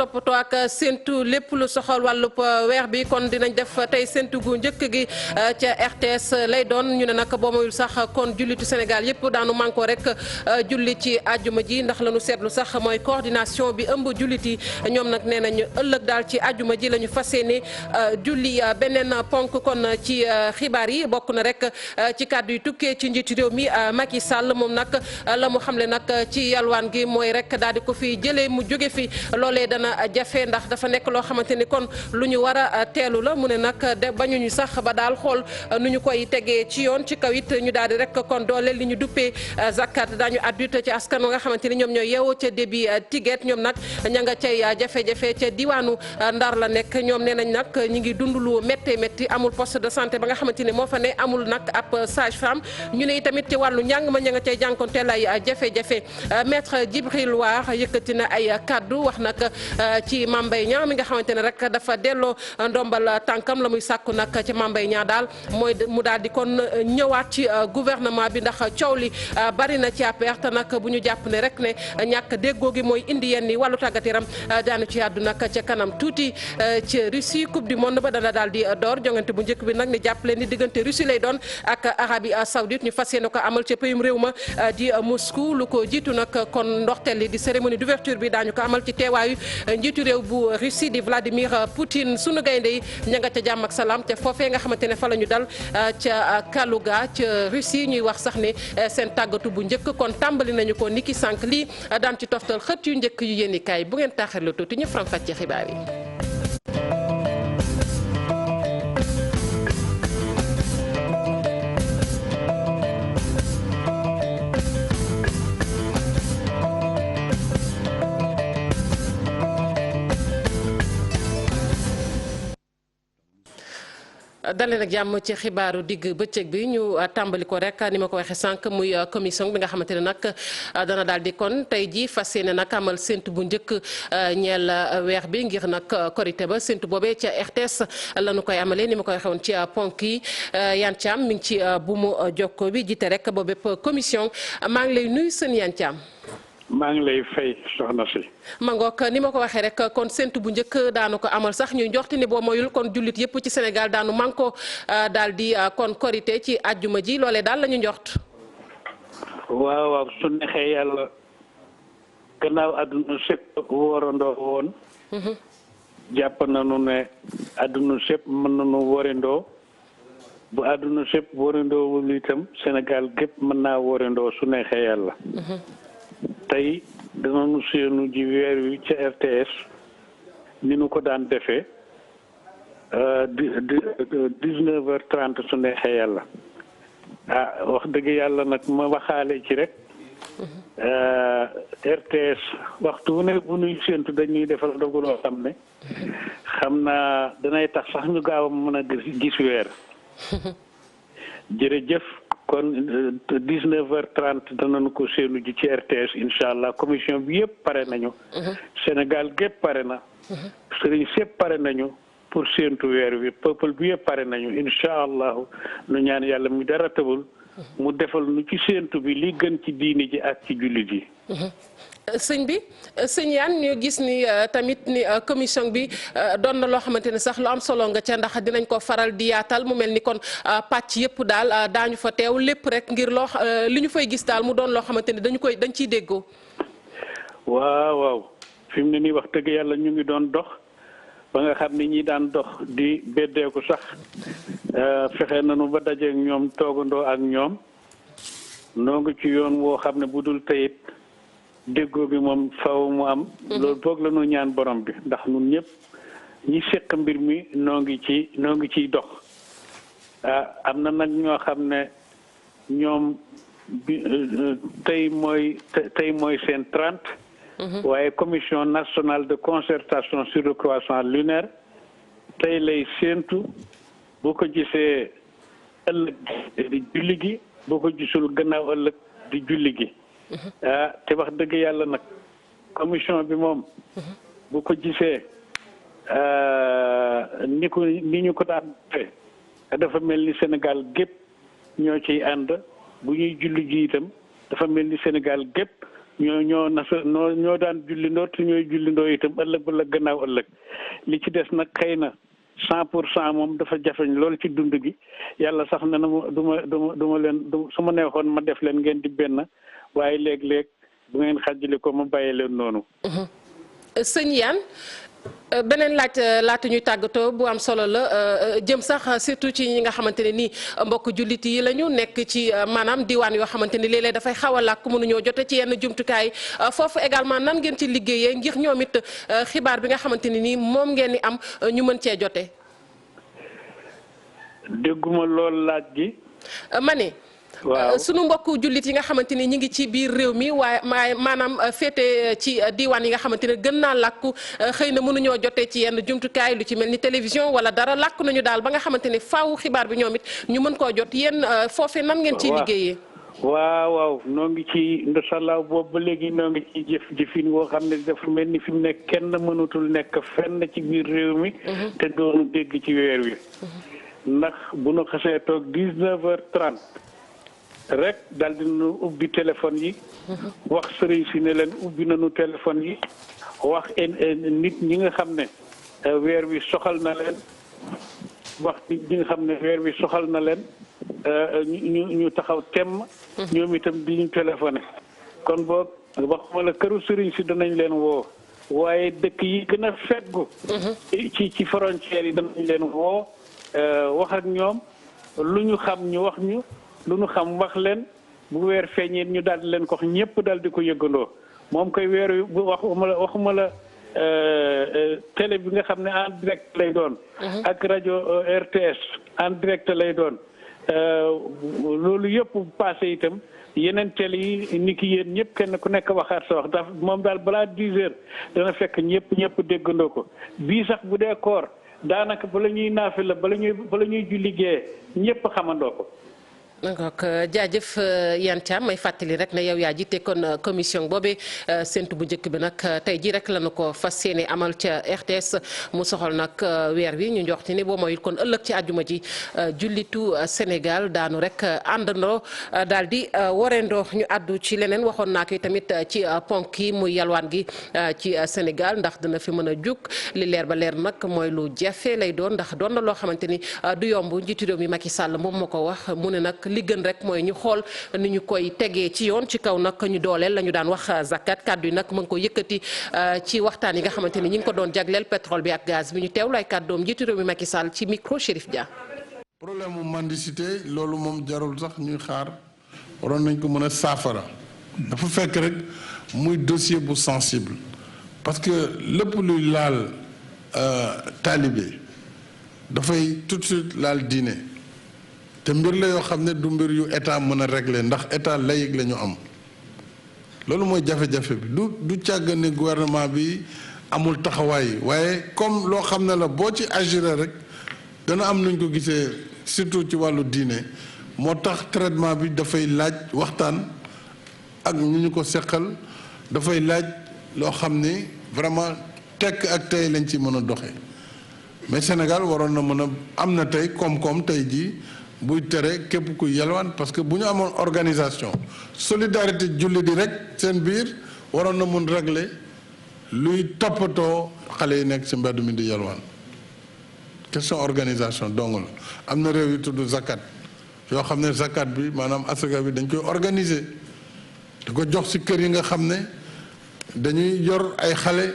toppatoo ak séntu lépp lu soxal wàllub weer bi kon dinañ def tey séntu gu njëkk gi ca RTS lay doon ñu ne nag boo mayul sax kon jullitu Sénégal yëpp daanu mànkoo rek julli ci àjjuma ji ndax lañu seetlu sax mooy coordination bi ëmb jullit yi ñoom nag nee nañu ëllëg daal ci àjjuma ji la ñu fas yéene julli beneen ponk kon ci xibaar yi bokk na rek ci kàddu yu tukkee ci njiitu réew mi Macky Sall moom nag la mu xamle nag ci yalwaan gi mooy rek daal di ko fi jëlee mu jóge fi loolee dana jafe ndax dafa nekk loo xamante ni kon lu ñu war a teelu la mu ne nag bañuñu sax ba daal xool nu ñu koy tegee ci yoon ci kaw it ñu daal di rek kon doole li ñu duppee zakat daañu addute ci askan wa nga xamante ni ñoom ñooy yeewoo ca débit tiget ñoom nag ña nga cay jafe-jafe ca diwaanu Ndar la nekk ñoom nee nañ nag ñi ngi dund lu métti métti amul poste de santé ba nga xamante ni moo fa ne amul nag ab sage femme ñu ne tamit ci wàllu njàng ma ña nga cay jànkonteel ay jafe-jafe maître Djibril War yëkkati na ay kaddu wax nag ci Mame Mbaye Niang mi nga xamante ne rek dafa delloo ndombal tànkam la muy sàkku nag ci Mame Mbaye Niang daal mooy mu daal di kon ñëwaat ci gouvernement bi ndax coow li bari na ci APR te nag bu ñu jàpp ne rek ne ñàkk déggoo gi mooy indi yenn wàllu tàggat yaram daanu ci àddu nag ca kanam tuuti ci Russie coupe du monde ba dana daal di door jongante bu njëkk bi nag ni jàppale ni diggante Russie lay doon ak Arabie Saoudite ñu fas yéene ko amal ca pays réew ma di Moscou lu ko jiitu nag kon ndoxteel li di cérémonie d'ouverture bi daañu ko amal ci teewaayu njiitu réew bu Russie di Vladimir Poutine sunu gaynde yi ña nga ca jàmm ak salaam te foofee nga xamante ne fa la ñu dal ca Kaluga ca Russie ñuy wax sax ne seen tàggatu bu njëkk kon tàmbali nañu ko niki sànq lii daan ci toftal xët yu njëkk yu yéen i kaay bu ngeen taaxirlu tuuti ñu faram fàccee xibaar yi. dalee nag jàmm ci xibaaru digg bëccëg bi ñu tàmbali ko rek ni ma ko waxee sànq muy commission bi nga xamante ne nag dana daal di kon tey jii fas yéene nag amal séntu bu njëkk ñeel weer bi ngir nag korité ba séntu boobee ca RTS la ñu koy amalee ni ma koy waxee woon ci ponk yi Yan Thiam mi ngi ci buumu jokko bi jiite rek boobu bépp commission maa ngi lay nuyu sën Yan Thiam. maa ngi lay fay soxna si. Mangook ni ma ko waxee rek kon séntu bu njëkk daanu ko amal sax ñuy njoxti ni boo moyul kon jullit yëpp ci Sénégal daanu manko daal di kon korité ci àjjuma ji loolee daal la ñu njoxt. waaw waaw su neexee yàlla gannaaw àdduna sépp woorandoo woon. jàpp nañu ne àdduna sépp mën nañu woorandoo bu àdduna sépp woorandoo wul itam Sénégal gépp mën naa woorandoo su neexee yàlla. tey danañu séenu ji weer wi ca RTS ni nu ko daan defee 19h30 su neexee yàlla wax dëgg yàlla nag ma waxaale ci rek RTS waxtu wu ne bu nuy séentu dañuy defal dogu loo xam ne xam naa danay tax sax ñu gaaw a mën a gis weer jërëjëf. kon 19h30 danañu ko séenu ji ci RTS incha allah commission bi yëpp pare nañu. Sénégal gépp pare na. sëriñ sépp pare nañu pour séentu weer wi peuple bi yëpp pare nañu incha allahu nu ñaan yàlla mi dara tëbul. mu defal nu ci séentu bi li gën ci diini ji ak ci jullit yi. sëñ bi sëñ Yane ñu gis ni tamit ni commission bi doon na loo xamante ne sax lu am solo nga ca ndax dinañ ko faral di yaatal mu mel ni kon pàcc yëpp daal daañu fa teew lépp rek ngir loo li ñu fay gis daal mu doon loo xamante ne dañ ciy déggoo. waaw waaw fi mu ne nii wax dëgg yàlla ñu ngi doon dox ba nga xam ni ñi daan dox di beddeeku sax fexe nañu ba dajeek ñoom toogandoo ak ñoom noo ngi ci yoon woo xam ne bu dul tayit déggoo bi moom faw mu am. loolu boog la ñu ñaan borom bi ndax ñun ñëpp ñi seq mbir mi noo ngi ciy dox am na nag ñoo xam ne ñoom bi tey mooy seen 30. waaye commission nationale de concertation sur le croissant lunaire tey lay séentu boo ko gisee ëllëg di julli gi boo ko gisul gannaaw ëllëg di julli gi. te wax dëgg yàlla nag commission bi moom bu ko gisee ni ñu ko daan defee dafa mel ni Sénégal gépp ñoo ciy ànd bu ñuy julli ji itam dafa mel ni Sénégal gépp ñoo daan jullindoo te ñooy jullindoo itam ëllëg ba la gannaaw ëllëg li ci des nag xëy na 100% moom dafa jafeñ lool ci dund gi yàlla sax na ma du ma leen su ma neexoon ma def leen ngeen di benn waaye léeg-léeg bu ngeen xàjjali ko ma bàyyi leen noonu. sëñ Yane beneen laata ñuy tàggatoo bu am solo la jëm sax surtout ci ñi nga xamante ne nii mbokk jullit yi la ñu nekk ci maanaam diwaan yoo xamante ni léeg-léeg dafay xaw a làkk mënuñoo jote ci yenn jumtukaay foofu également nan ngeen ci liggéeyee ngir ñoom it xibaar bi nga xamante ne nii moom ngeen di am ñu mën cee jote. dégguma lool laaj gi. ma ne. waaw sunu mbokku jullit yi nga xamante ni ñu ngi ci biir réew mi waaye maanaam féete ci diwaan yi nga xamante ne gën naa làkku xëy na mënuñoo jotee ci yenn jumtukaay lu ci mel ni télévision wala dara làkku nañu daal ba nga xamante ne faaw xibaar bi ñoom it ñu mën koo jot yéen foofee nan ngeen ciy liggéeyee. waaw noo ngi ci ndosallaaw boobu ba léegi noo ngi ci jëfin woo xam ne dafa mel ni fi mu nekk kenn mënutul nekk fenn ci biir réew mi. te doonu dégg ci weer wi. ndax bu nu xasee toog 19h30. rek daal di nu ubbi téléphone yi wax sëriñ si ne leen ubbi nañu téléphone yi wax nit ñi nga xam ne weer wi soxal na leen wax nit ñi nga xam ne weer wi soxal na leen ñu taxaw temm ñoom itam di ñu téléphoné kon boog waxuma la këru sëriñ si danañ leen woo waaye dëkk yi gën a feggu ci frontières yi danañ leen woo wax ak ñoom lu ñu xam ñu wax ñu lu nu xam wax leen bu weer feeñee ñu daal di leen ko wax ñëpp daal di ko yëgandoo moom koy weer wi waxuma la télé bi nga xam ne en direct lay doon. ak rajo RTS en direct lay doon loolu yëpp passé itam yeneen télé yi ni ki yéen ñëpp kenn ku nekk waxaat sa wax daf moom daal balaa 10 heures dana fekk ñëpp déggandoo ko bii sax bu dee koor daanaka bala ñuy naafi la bala ñuy julli gee ñëpp xamandoo ko. donc jaajëf Yane Thiam may fàttali rek ne yow yaa jiite kon commission boobee séntu bu njëkk bi nag tey jii rek lañu ko fas yéene amal ca RTS mu soxal nag weer wi ñu njoxti ni boo moyul kon ëllëg ci àjjuma ji jullitu Sénégal daanu rek àndandoo daal di warendoo ñu àddu ci leneen waxoon naa ko tamit ci ponk yi muy yalwaan gi ci Sénégal ndax dina fi mën a jug li leer ba leer nag mooy lu jafe lay doon ndax doon na loo xamante ni du yomb njiitu réew mi Macky Sall moom moo ko wax mu ne nag. li gën rek mooy ñu xool ni ñu koy tegee ci yoon ci kaw nag ñu dooleel la ñu daan wax zakat kàddu yi nag mu ngi ko yëkkati ci waxtaan yi nga xamante ni ñi ngi ko doon jagleel pétrole bi ak gaz bi ñu teewlu ay kàddoom njiitu réew mi Macky Sall ci micro Chérif Dia. problème mu mendicité loolu moom jarul sax ñuy xaar waroon nañ ko mën a saafara dafa fekk rek muy dossier bu sensible parce que lépp luy laal talibé dafay tout de suite laal diine. te mbir la yoo xam ne du mbir yu état mën a régler ndax état laïque la ñu am loolu mooy jafe-jafe bi du càgg ne gouvernement bi amul taxawaay waaye comme loo xam ne la boo ci agir rek dana am nuñ ko gisee surtout ci wàllu diine moo tax traitement bi dafay laaj waxtaan ak ñu ñu ko seqal dafay laaj loo xam ni vraiment tekk ak tey lañ ci mën a doxee mais Sénégal waroon na mën a am na tey koom-koom tey jii. buy tere képp ku yalwaan parce que bu ñu amoon organisation solidarité julli di rek seen biir waroon na mun régler luy toppatoo xale yi nekk ci mbedd mi di yalwaan question organisation dong la am na réew yu tudd zakat yoo xam ne zakat bi maanaam asaka bi dañ koy organiser di ko jox ci kër yi nga xam ne dañuy yor ay xale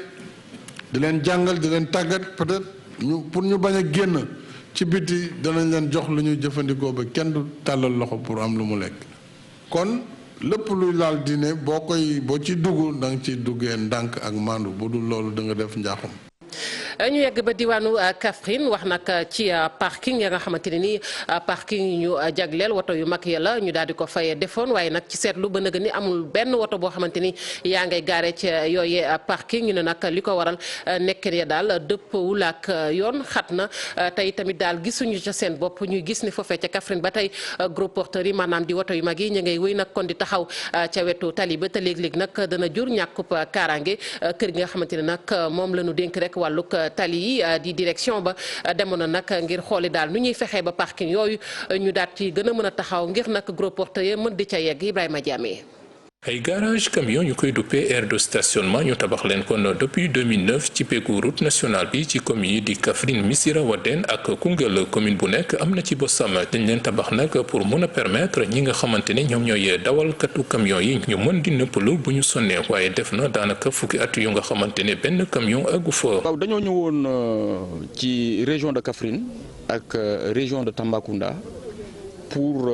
di leen jàngal di leen tàggat peut-être pour ñu bañ a génn ci biti danañ leen jox lu ñuy jëfandikoo ba kenn du tàllal loxo pour am lu mu lekk kon lépp luy laal diine boo ci dugg da nga ciy duggee ndànk ak maandu bu dul loolu da nga def njaaxum. ñu yegg ba diwaanu Kaffrine wax nag ci parking ya nga xamante ne nii parking yi ñu jagleel woto yu mag ya la ñu daal di ko fay defoon waaye nag ci seetlu ba nëgë ni amul benn woto boo xamante ni yaa ngay gaare ci yooyee parking ñu ne nag li ko waral nekk ya daal dëppwul ak yoon xat na tey tamit daal gisuñu ca seen bopp ñuy gis ni foofee ca Kaffrine ba tey gros porteurs yi maanaam di woto yu mag yi ñu ngay wéy nag kon di taxaw ca wetu tali ba te léeg-léeg nag dana jur ñàkkub kaaraange kër gi nga xamante ne nag moom la ñu dénk rek wàllug tali yi di direction ba demoon na nag ngir xooli daal nu ñuy fexee ba parking yooyu ñu daal ci gën a mën a taxaw ngir nag gros porteurs yi mën di ca yegg Ibrahima Diamé. ay garage camion ñu koy duppee aire de stationnement ñu tabax leen kon depuis 2009 ci peggu route nationale bi ci commune yi di Kaffrine Missirah Wadène ak Koungheul commune bu nekk am na ci bosam dañ leen tabax nag pour mën a permettre ñi nga xamante ne ñoom ñooy dawalkatu camion yi ñu mën di nëppalu bu ñu sonnee waaye def na daanaka fukki at yu nga xamante ne benn camion àggu fa. waaw dañoo ñëwoon ci région de Kaffrine ak région de Tambacounda pour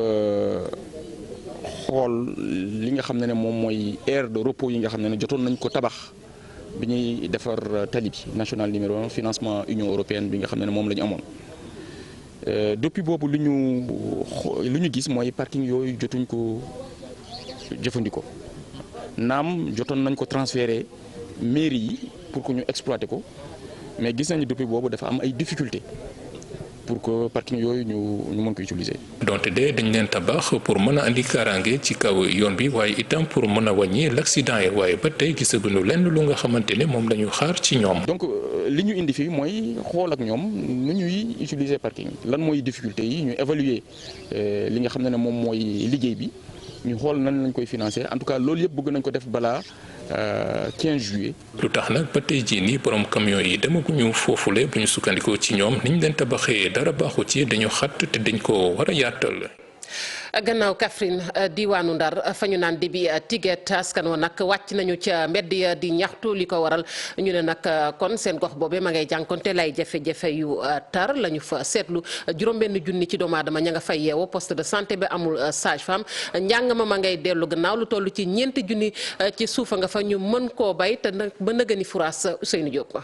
xool li nga xam ne moom mooy aire de repos yi nga xam ne jotoon nañ ko tabax bi ñuy defar tali bi national numéro 1 financement Union européenne bi nga xam ne moom la ñu amoon depuis boobu lu ñu gis mooy parking yooyu jotuñ ko jëfandikoo naam jotoon nañ ko transférer mairie yi pour que ñu exploiter ko mais gis nañu depuis boobu dafa am ay difficultés pour que parking yooyu ñu mën ko utiliser. donte de dañ leen tabax pour mën a andi kaaraange ci kaw yoon bi waaye itam pour mën a wàññi l'accident yi waaye ba tey gisaguñu lenn lu nga xamante ne moom la ñu xaar ci ñoom. donc li ñu indi fii mooy xool ak ñoom nu ñuy utiliser parking lan mooy difficulté yi ñu évaluer li nga xam ne moom mooy liggéey bi ñu xool nan lañ koy financer en tout cas loolu yëpp bëgg nañ ko def balaa 15 juillet. lu tax nag ba tey jii nii borom camion yi demaguñu foofule bu ñu sukkandikoo ci ñoom niñ leen tabaxee dara baaxu ci dañu xat te dañ ko war a yaatal. gannaaw Kaffrine diwaanu Ndar fa ñu naan di bi tiget askan wa nag wàcc nañu ca mbedd ya di ñaxtu li ko waral ñu ne nag kon seen gox boobee ma ngay jànkonte lay jafe-jafe yu tar la ñu fa seetlu juróom-benn junni ci doomu aadama ña nga fay yeewoo poste de santé bi amul sage-femme njàng ma ngay dellu gannaaw lu toll ci ñeenti junni ci suufa nga fa ñu mën koo bay te nag ba nëgëni furaas Ousseynou Diop.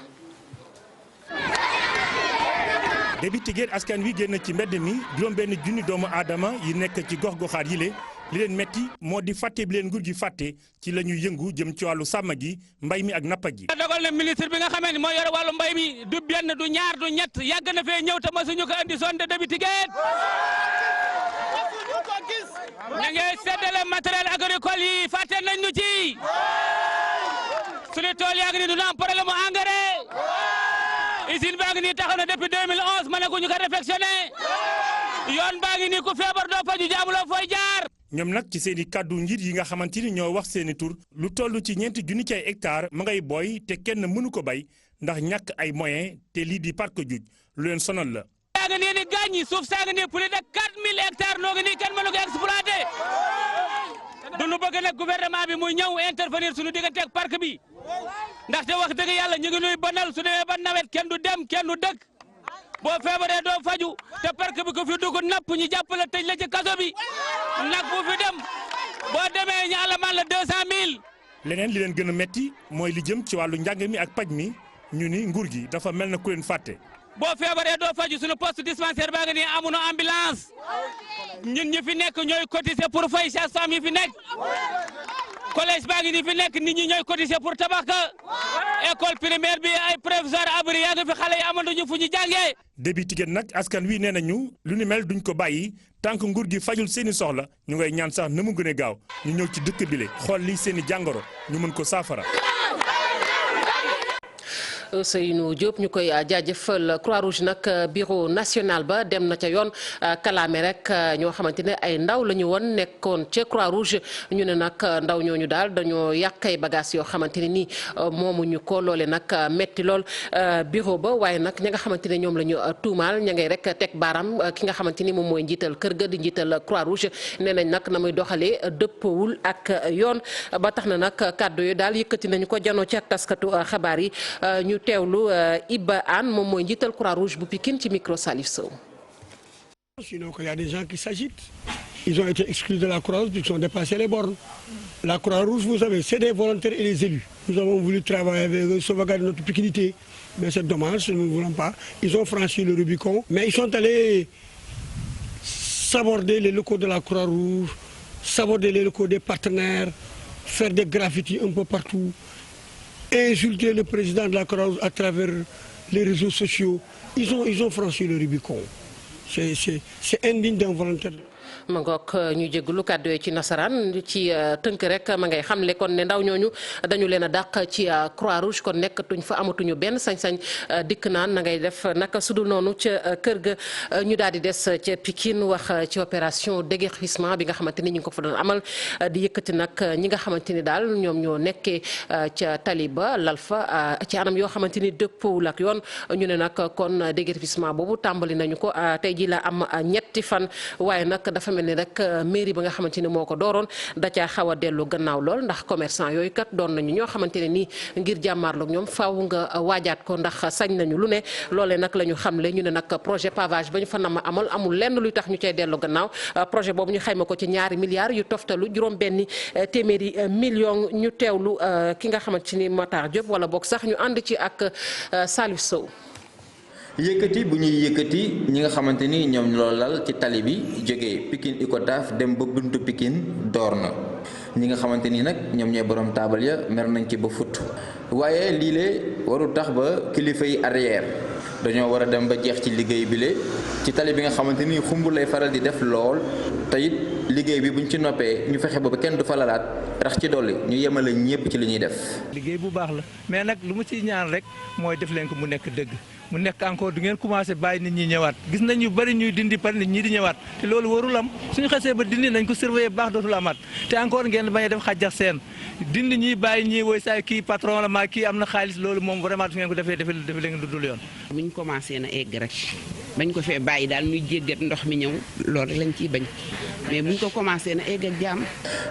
débi tigéet askan wi génn ci mbedd mi juróom-benn junni doomu aadama yi nekk ci gox-goxaat yi li leen metti moo di fàtte bi leen nguur gi fàtte ci la ñuy yëngu jëm ci wàllu sàmm gi mbay mi ak nappa gi. dogal na ministre bi nga xamee ni moo yore wàllu mbay mi du benn du ñaar du ñett yàgg na fee ñëw te masuñu ko andi sonde débi tigéet ñu ngi séddale matériel agricole yi fàtte nañ ñu ci suñu tool yaa ngi ni du am problème mu engrais. usine baa ngi nii taxaw na depuis 2011 ma ne ko ñu ko réfectionné yoon baa ngi nii ku feebar doo faju jaamuloo fooy jaar. ñoom nag ci seen i kàddu njiit yi nga xamante ni ñoo wax seen i tur lu toll ci ñeenti junni ci ay hectares ma ngay booy te kenn mënu ko bay ndax ñàkk ay moyens te lii di parc juj lu leen sonal la. yaa ngi nii di gàññi suuf saa ngi nii plus de 4000 hectares noo ngi nii kenn mënu ko exploité duñu bëgg nag gouvernement bi muy ñëw intervenir suñu diggante ak parc bi. ndaxte wax dëgg yàlla ñu ngi nuy banal su demee ba nawet kenn du dem kenn du dëkk boo feebaree doo faju te parc bi ko fi dugg napp ñu jàppale tëj la ci kaso bi nag bu fi dem boo demee ñu alamaan la 200000. leneen li leen gën a metti mooy li jëm ci wàllu njàng mi ak paj mi ñu ni nguur gi dafa mel na ku leen fàtte. boo feebaree doo faju suñu poste dispensaire baa nga nii amuñu ambulance ñun ñi fi nekk ñooy cotiser pour fay sage-femme yi fi nekk. collège baa ngi ni fi nekk nit ñi ñooy cotiser pour tabax ka école primaire bi ay professeur abri yaa ngi fi xale yi amanduñu fu ñu jàngee. débi tiget nag askan wi nee nañu lu ni mel duñ ko bàyyi tant que nguur gi fajul seeni soxla ñu ngay ñaan sax na mu gën a gaaw ñu ñëw ci dëkk bile xool li seeni jàngoro ñu mën ko saafara. Seynou Diop ñu koy jaajëfal Croix-Rouge nag bureau national ba dem na ca yoon kalaame rek ñoo xamante ne ay ndaw la ñu woon nekkoon ca Croix-Rouge ñu ne nag ndaw ñooñu daal dañoo yàq ay bagages yoo xamante ne nii moomuñu ko loole nag metti lool bureau ba waaye nag ña nga xamante ne ñoom la ñu tuumaal ña ngay rek teg baaram ki nga xamante ni moom mooy njiital kër ga di njiital Croix-Rouge nee nañ nag na muy doxalee dëppawul ak yoon ba tax na nag kàddu yi daal yëkkati nañu ko janoo ci ak taskatu xabaar yi ñu teewlu Iba Anne moom mooy njiital Croix-Rouge bu Pikine ci micro Salif Sow. Sinon qu'il y a des gens qui s'agitent. Ils ont été exclus de la Croix-Rouge, ils ont dépassé les bornes. La Croix-Rouge, vous savez, c'est des volontaires et des élus. Nous avons voulu travailler avec eux, sauvegarder notre piquinité, mais c'est dommage, nous ne voulons pas. Ils ont franchi le Rubicon, mais ils sont allés saborder les locaux de la Croix-Rouge, saborder les locaux des partenaires, faire des graffitis un peu partout, insulter le président de la Croix-Rouge à travers les réseaux sociaux. Ils ont franchi le Rubicon. C'est indigne d'un volontaire. ma ngoog ñu jégalu kàddu yi ci nasaraan ci tënk rek ma ngay xamle kon ne ndaw ñooñu dañu leen a dàq ci Croix-Rouge kon nekkatuñ fa amatuñu benn sañ-sañ dikk naan na ngay def naka sudul noonu ca kër ga ñu daal di des ca Pikine wax ci opération déguerpissement bi nga xamante ni ñu ngi ko fa doon amal di yëkkati nag ñi nga xamante ni daal ñoom ñoo nekkee ca taliba lal fa ci anam yoo xamante ni dëppoowul ak yoon ñu ne nag kon déguerpissement boobu tàmbali nañu ko tey ji la am ñetti fan waaye nag dafa mel ni rek mairie ba nga xamante ni moo ko dooroon da caa xaw a dellu gannaaw lool ndax commerçant yooyu kat doon nañu ñoo xamante ne nii ngir jàmmaarloog ñoom faaw nga waajaat ko ndax sañ nañu lu ne loolee nag la ñu xamle ñu ne nag projet pavage ba ñu fa nama amal amul lenn luy tax ñu cay dellu gannaaw projet boobu ñu xayma ko ci 2 milliards yu toftalu juróom-benni téeméeri million ñu teewlu ki nga xamante ni Matar Diop wala boog sax ñu ànd ci ak Salif Sow. yëkkati bu ñuy yëkkati ñi nga xamante ni ñoom loolu lal ci tali bi jógee Pikine Icotaf dem ba buntu Pikine door na ñi nga xamante ni nag ñoom ñooy borom taabal ya mer nañ ci ba fut waaye lii lee warul tax ba kilifa yi arrière dañoo war a dem ba jeex ci liggéey bi le ci tali bi nga xamante ni xumb lay faral di def lool te it liggéey bi buñ ci noppee ñu fexe ba kenn du fa lalaat rax ci dolli ñu yemale ñépp ci li ñuy def. liggéey bu baax la mais nag lu mu ciy ñaan rek mooy def leen ko mu nekk dëgg mu nekk encore du ngeen commencé bàyyi nit ñi ñëwaat gis nañ ñu bari ñuy dindi par nit ñi di ñëwaat te loolu warul am suñu xasee ba dindi nañ ko surveiller baax dootul amaat te encore ngeen bañ a def xàjjax seen dindi ñi bàyyi ñi woy saa kii patron la maa kii am na xaalis loolu moom vraiment su ngeen ko defee leen lu dul yoon. bu ñu commencé na egg rek bañ ko fee bàyyi daal muy jéggat ndox mi ñëw loolu rek lañ ciy bañ mais buñ ko commencé na egg ak jàmm.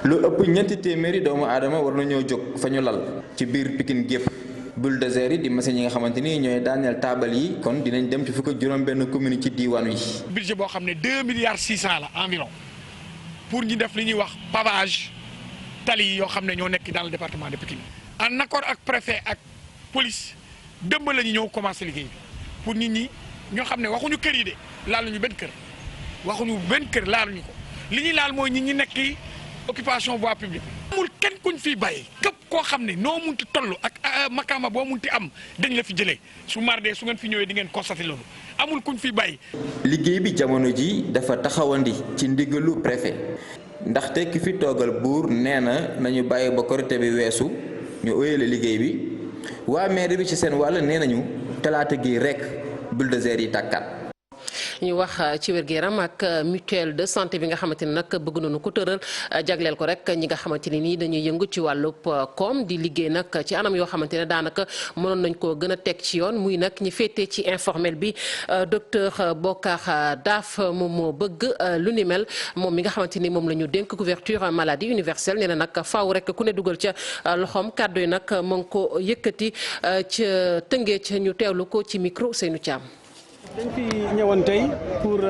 lu ëpp ñeenti téeméeri doomu aadama war nañoo jóg fa ñu lal ci biir Pikine gépp bulldozer yi di machine yi nga xamante ni ñooy daaneel taabal yi kon dinañ dem ci fukk ak juróom-benn commune ci diiwaan wi. budget boo xam ne 2 milliards 600 la environ pour ñu def li ñuy wax pavage tali yi yoo xam ne ñoo nekk dans le département de Pikine. en accord ak préfet ak police dëmb la ñu ñëw commencé liggéey bi pour nit ñi ñoo xam ne waxuñu kër yi de laaluñu benn kër waxuñu benn kër laaluñu ko li ñuy laal mooy nit ñi nekk occupation voie publique. amul kenn kuñ fiy bàyyi képp koo xam ne noo munti toll ak makaama boo munti am dañ la fi jëlee su mardee su ngeen fi ñëwee di ngeen constaté loolu amul kuñ fiy bàyyi. liggéey bi jamono ji dafa taxawandi ci ndigalu préfet ndaxte ki fi toogal buur nee na nañu bàyyi ba korité bi weesu ñu óyale liggéey bi waa maire bi ci seen wàll nee nañu talaata gi rek bulldozer yi tàkkaat. ñu wax ci wér-gu-yaram ak mutuelle de santé bi nga xamante ni nag bëgg nañu ko tëral jagleel ko rek ñi nga xamante ni nii dañuy yëngu ci wàllub koom di liggéey nag ci anam yoo xamante ne daanaka mënoon nañ koo gën a teg ci yoon muy nag ñi féetee ci informel bi docteur Bokar Daaf moom moo bëgg lu ni mel moom mi nga xamante ni moom la ñu dénk couverture maladie universelle nee na nag faaw rek ku ne dugal ca loxoom kàddu yi nag mu ngi ko yëkkati ca tëngee ca ñu teewlu ko ci micro Seynou Thiam. dañ fi ñëwoon tey pour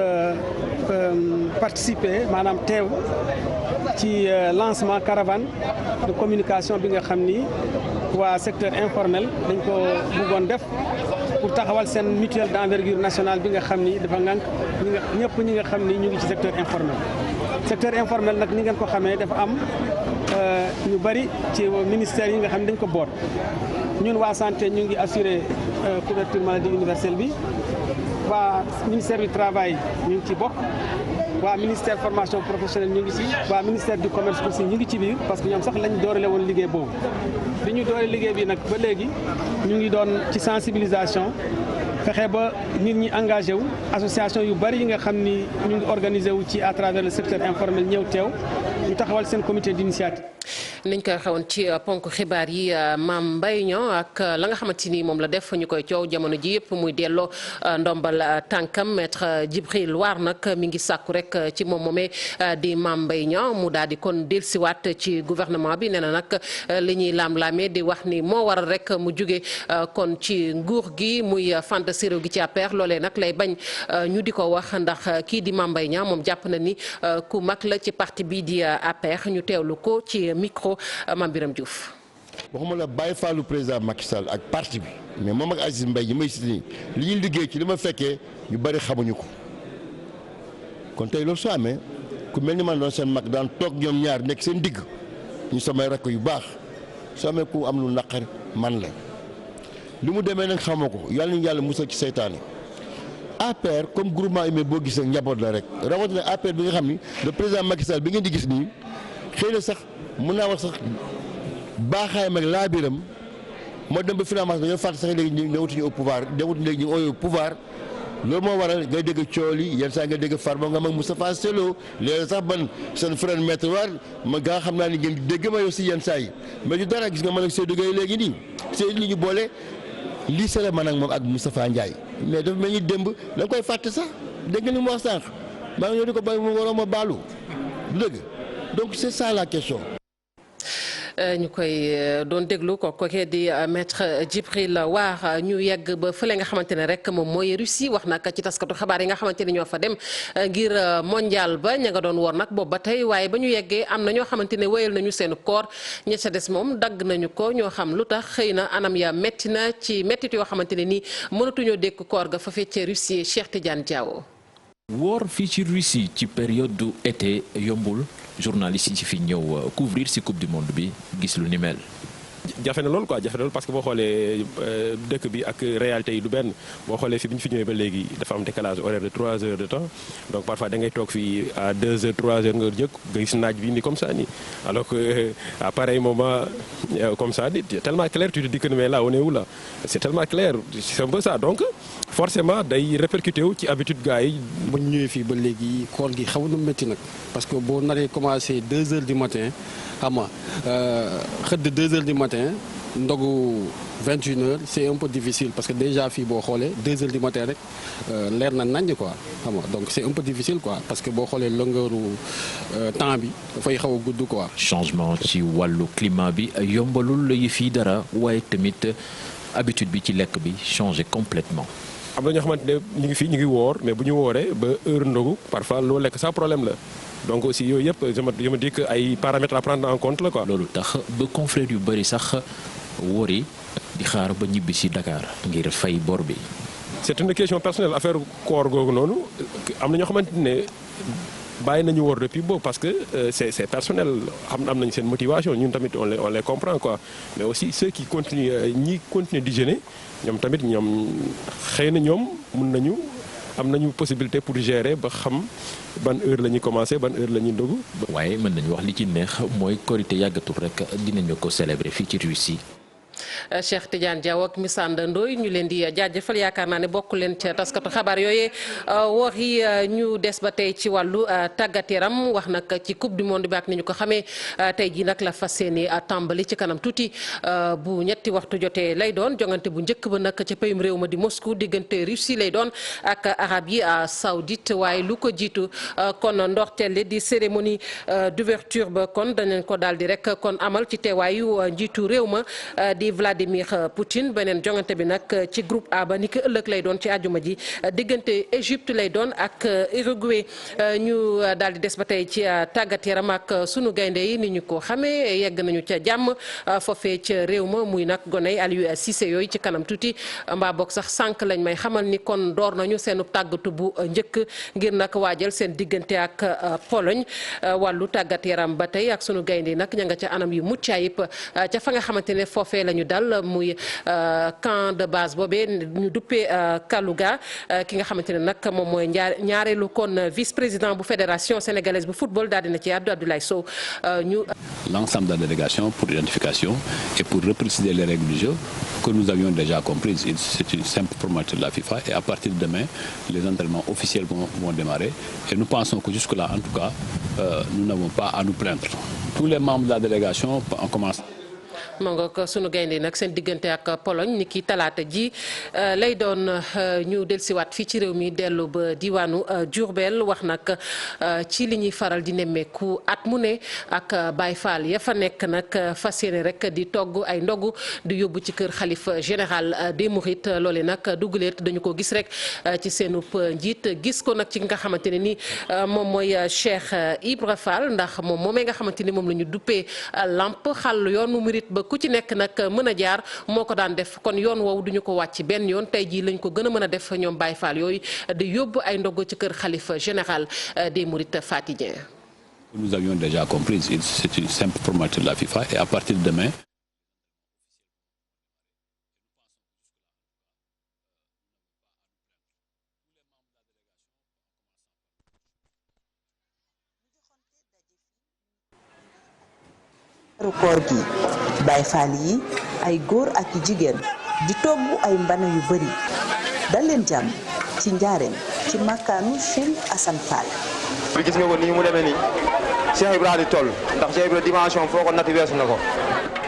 participer maanaam teew ci lancement caravane de communication bi nga xam ni waa secteur informel dañ ko bëggoon def pour taxawal seen mutuelle d'envergure nationale bi nga xam ni dafa ngànk ñi nga xam ni ñu ngi ci secteur informel. secteur informel nag ni ngeen ko xamee dafa am ñu bari ci ministère yi nga xam ni dañ ko boot ñun waa santé ñu ngi assurer couverture maladie universelle bi. waa ministère du travail ñu ngi ci bokk waa ministère formation professionnelle ñu ngi ci waa ministère du commerce aussi ñu ngi ci biir parce que ñoom sax lañ doorale woon liggéey boobu bi ñu doore liggéey bi nag ba léegi ñu ngi doon ci sensibilisation fexe ba nit ñi engagé wu association yu bari yi nga xam ni ñu ngi organisé wu ci à travers le secteur informel ñëw teew ñu taxawal seen comité d'initiative. niñ koy xewoon ci ponk xibaar yi Mame Mbaye Niang ak la nga xamante ni moom la def ñu koy coow jamono ji yëpp muy delloo ndombal tànkam maître Djibril War nag mi ngi sàkku rek ci moom moomee di Mame Mbaye Niang mu daal di kon dellusiwaat ci gouvernement bi nee na nag li ñuy laam-laamee di wax ni moo waral rek mu jóge kon ci nguur gi muy fanta séréw gi ci APR loolee nag lay bañ ñu di ko wax ndax kii di Mame Mbaye Niang moom jàpp na ni ku mag la ci parti bi di APR ñu teewlu ko ci micro Mame Biram Diouf. waxuma la bàyyi faalu président Macky Sall ak parti bi mais moom ak Aziz Mbaye ñi may cité nii li ñuy liggéey ci li ma fekkee ñu bari xamuñu ko kon tey loolu soo amee ku mel ni man doon seen mag daan toog ñoom ñaar nekk seen digg ñu samay rakk yu baax soo amee ku am lu naqari man la li mu demee nag xamoo ko yàlla nañu yàlla musal ci seytaane APR comme groupement humain boo gis nag njaboot la rek rawatina APR bi nga xam ni le président Macky Sall bi ngeen di gis nii xëy na sax mën naa wax sax baaxaayam ak laabiram moo dem ba finalement dañoo fàtte sax léegi ñu newutuñu au pouvoir newutuñu léegi ñu au pouvoir loolu moo waral ngay dégg cool yi yenn saa nga dégg Farba Ngom ak Moustapha Sello léegi sax ban seen frère maître war ma gaa xam naa ni ngeen dégg ma yow si yenn saa yi mais du dara gis nga man ak Seydou Gueye léegi nii Seydou li ñu boole lii sele man ak moom ak Moustapha Ndiaye mais dafa mel ni démb da nga koy fàtte sax dégg nga ni mu wax sànq maa ngi ñëw di ko bay mu waroo ma baalu du dëgg donc c'est ça la question. ñu koy doon déglu kooku di maître Djibril War ñu yegg ba fële nga xamante ne rek moom mooy Russie wax nag ci taskatu xabaar yi nga xamante ne ñoo fa dem ngir mondial ba ña nga doon woor nag boobu ba tey waaye ba ñu yeggee am na ñoo xamante ne wéyal nañu seen koor ña ca des moom dagg nañu ko ñoo xam lu tax xëy na anam ya métti na ci méttit yoo xamante ne nii mënatuñoo dékk koor ga fa feccee Russie Cheikh Tidiane Diawo. woor fii ci Russie ci période du été yombul journaliste yi ci fi ñëw couvrir ci coupe du monde bi gis lu ni mel. jafe na loolu quoi jafe na loolu parce que boo xoolee dëkk bi ak réalité yi du benn boo xoolee fi bi ñu fi ñëwee ba léegi dafa am décalage horaire de 3 heures de temps donc parfois da ngay toog fii à 2 heures 3 heures nga jëkk nga gis naaj bi ni comme ça nii alors que à pareil moment comme ça dit tellement clair tu te dis que mais là on est où là c'est tellement clair c'est un peu ça donc forcément day répercuté wu ci habitude gars yi. ba ñu ñëwee fii ba léegi koor gi xaw na métti nag parce que boo naree commencé 2 heures du matin xam nga xëdd 2 heures du matin ndogu 21 heures c'est un peu difficile parce que déjà fii boo xoolee 2 heures du matin rek leer na naññ quoi xam nga donc c'est un peu difficile quoi parce que boo xoolee longueuru temps bi dafay xaw a gudd quoi. changement ci wàllu climat bi yombalul yi fii dara waaye tamit habitude bi ci lekk bi changé complètement am na ñoo xamante ne ñu ngi fii ñu ngi woor mais bu ñu wooree ba heure ndogu parfois loo lekk ça problème la. donc aussi yooyu yëpp je me dis que ay paramètres à prendre en compte la quoi. loolu tax ba confrères yu bëri sax wóori di xaar ba ñibbi si Dakar ngir fay bor bi. c'est une question personnelle affaire koor googu noonu am na ñoo xamante ne bàyyi nañu woor depuis boobu parce que c'est personnel am nañu seen motivation ñun tamit on les comprend quoi mais aussi ceux qui continuent ñi continuer di jeûner ñoom tamit ñoom xëy na ñoom mun nañu. am nañu possibilité pour gérer ba xam ban heure la ñuy commencer ban heure la ñuy ndogu. waaye mën nañu wax li ci neex mooy korité yàggatul rek dinañu ko célébrer fii ci Russie. Cheikh Tidiane Diaw ak Missanda Ndoye ñu leen di jaajëfal yaakaar naa ne bokk leen ca taskatu xabaar yooyee wax yi ñu des ba tey ci wàllu tàggat yaram wax nag ci coupe du monde bi ak ni ñu ko xamee tey jii nag la fas yéene tàmbali ci kanam tuuti bu ñetti waxtu jotee lay doon jongante bu njëkk ba nag ca payum réew ma di Moscou diggante Russie lay doon ak Arabie Saoudite waaye lu ko jiitu kon ndorteel di cérémonie d'ouverture ba kon danañ ko daal di rek kon amal ci teewaayu njiitu réew ma di Vladimir Poutine beneen jongante bi nag ci groupe A ba ni ki ëllëg lay doon ci àjjuma ji diggante Égypte lay doon ak Uruguay ñu daal di des ba tey ci tàggat yaram ak sunu gaynde yi ni ñu ko xamee yegg nañu ca jàmm foofee ca réew ma muy nag goney Aliou Cissé yooyu ci kanam tuuti mbaa boog sax sànq lañ may xamal ni kon door nañu seenu tàggatu bu njëkk ngir nag waajal seen diggante ak Pologne wàllu tàggat yaram ba tey ak sunu gaynde yi nag ña nga ca anam yu mucc ayib ca fa nga xamante ne foofee lañu dal muy camp de base boobee ñu duppee Kalouga ki nga xamante ne nag moom mooy ñaareelu kon vice-président bu fédération sénégalaise bu football daal dina ci àddu Abdoulaye Sow ñu. L'ensemble de la délégation pour l'identification et pour repréciser les règles du jeu que nous avions déjà comprises. C'est une simple formalité de la FIFA et à partir de demain les entraînements officiels vont démarrer et nous pensons que jusque-là en tout cas nous n'avons pas à nous plaindre. Tous les membres de la délégation ont commencé. moo nga sunu gaynde nag seen diggante ak Pologne ni ki talaata ji lay doon ñu dellusiwaat fii ci réew mi dellu ba diwaanu Diourbel wax nag ci li ñuy faral di nemmeeku at mu ne ak Baye Fall ya fa nekk nag fas yéene rek di togg ay ndogu di yóbbu ci kër xalif général des Mourides loole nag duguleet dañu ko gis rek ci seenub njiit gis ko nag ci nga xamante ne ni moom mooy Cheikh Ibra Fall ndax moom moomee nga xamante ni moom la ñu duppee lamp xàll yoonu Mouride ba ku ci nekk nag mën a jaar moo ko daan def kon yoon woowu duñu ko wàcc benn yoon tey jii lañ ko gën a mën a def ñoom Baye Fall yooyu di yóbbu ay ndogu ci kër xalifa général des Mourides Faty Dieng. Nous avions déjà compris, c'est une simple formalité de la FIFA et à partir de demain koor gi Baay Faal yi ay góor ak i jigéen di togg ay mbana yu bari dal leen jàmm ci njaareem ci makkaanu Chérif Assane Fall. bi gis nga ko nii mu demee nii Cheikh Ibrahima di toll ndax Cheikh Ibrahima dimension foo ko natt weesu na ko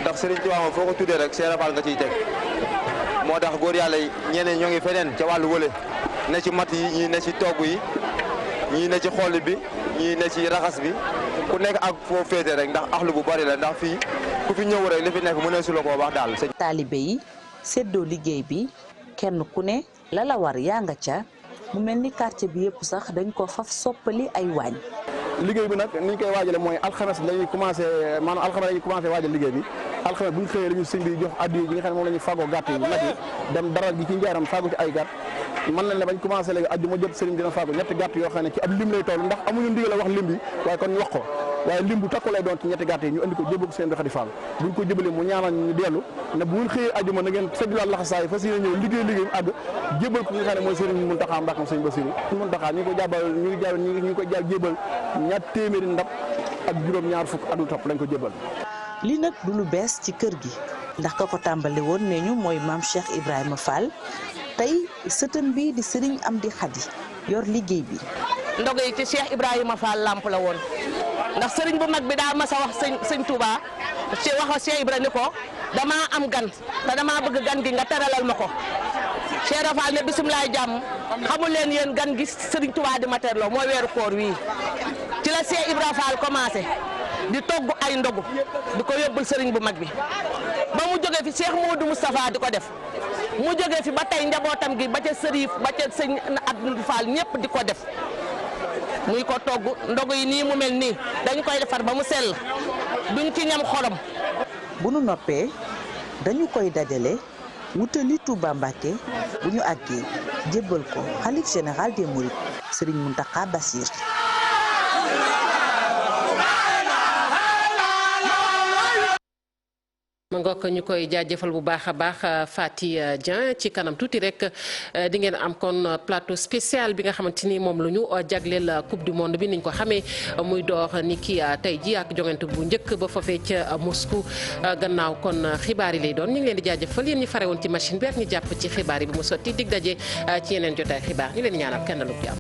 ndax Serigne Touba moom foo ko tuddee rek Cheikh Fall nga ciy teg moo tax góor yàlla yi ñeneen ñoo ngi feneen ca wàllu wële ne ci mat yi ñii ne ci togg yi ñii ne ci xool bi ñii ne ci raxas bi ku nekk ak foo féete rek ndax axlu bu bari la ndax fii ku fi ñëw rek li fi nekk mënee su la koo wax daal. taalibe yi séddoo liggéey bi kenn ku ne la la war yaa nga ca mu mel ni quartier bi yëpp sax dañ ko faf soppali ay waañ. liggéey bi nag ni ñu koy waajale mooy alxames lañuy commencé maanaam alxames lañuy commencé waajal liggéey bi alxames bu ñu xëyee lañu sëñ bi jox addiya yi nga xam ne moom la ñuy fagoo gàtt yi nag yi dem daral gi ci njaaram fagu ci ay gàtt mën nañ ne bañ commencé léegi ajju ma jot sëriñ dina fagu ñetti gàtt yoo xam ne ci ab lim lay toll ndax amuñu ndigal a wax lim bi waaye kon ñu wax ko waaye lim bu takku lay doon ci ñetti gàtt yi ñu andi ko jébal ko seen Xadi Fall buñ ko jébalee mu ñaanal ñu dellu ne bu ngeen xëyee ajju ma na ngeen sëglaat laxasaay fas yéene ñëw liggéey mu àgg jébal ko nga xam ne mooy sëriñ Muntaxa Mbàkke sëriñ Basiru Muntaxa ñu ngi ko jébal ñaar téeméeri ndab ak juróom-ñaar fukk adul topp lañ ko jébal. li nag du lu bees ci kër gi ndax ka ko tàmbali woon ne ñu mooy maam Cheikh Ibrahima Fall tey sëtam bi di sëriñ Amdi Xadi yor liggéey bi. ndogo yi ci Cheikh Ibrahima Fall lamp la woon ndax sëriñ bu mag bi daa mas a wax sëñ Touba ci wax Cheikh Ibrahima ni ko damaa am gan te damaa bëgg gan gi nga teralal ma ko Cheikh Fall ne bisimilah jàmm xamul leen yéen gan gi sëriñ Touba di ma terloo mooy weeru koor wii ci la Cheikh Ibrahima Fall commencé di togg ay ndogu di ko yóbbul sëriñ bu mag bi ba mu jógee fi Cheikh Modou Moustapha di ko def mu jógee fi ba tey njabootam gi ba ca sërif ba ca sëñ Abdou Fall ñëpp di ko def muy ko togg ndogu yi nii mu mel nii dañu koy defar ba mu sell duñ ci ñam xorom. bu nu noppee dañu koy dajale wutali Touba Mbacké bu ñu àggee jébbal ko xalif général des Mourides Serigne Mountakha Bassir. ma ngoog ñu koy jaajëfal bu baax a baax Faty Dieng ci kanam tuuti rek di ngeen am kon plateau spécial bi nga xamante ni moom la ñu jagleel coupe du monde bi niñ ko xamee muy door ni ki tey ji ak jongante bu njëkk ba foofee ca Moscou gannaaw kon xibaar yi lay doon ñu ngi leen di jaajëfal yéen ñi fare woon ci machine bi ak ñu jàpp ci xibaar yi bu mu sotti dig daje ci yeneen jotaay xibaar ñu leen di ñaanal kenn lu jàmm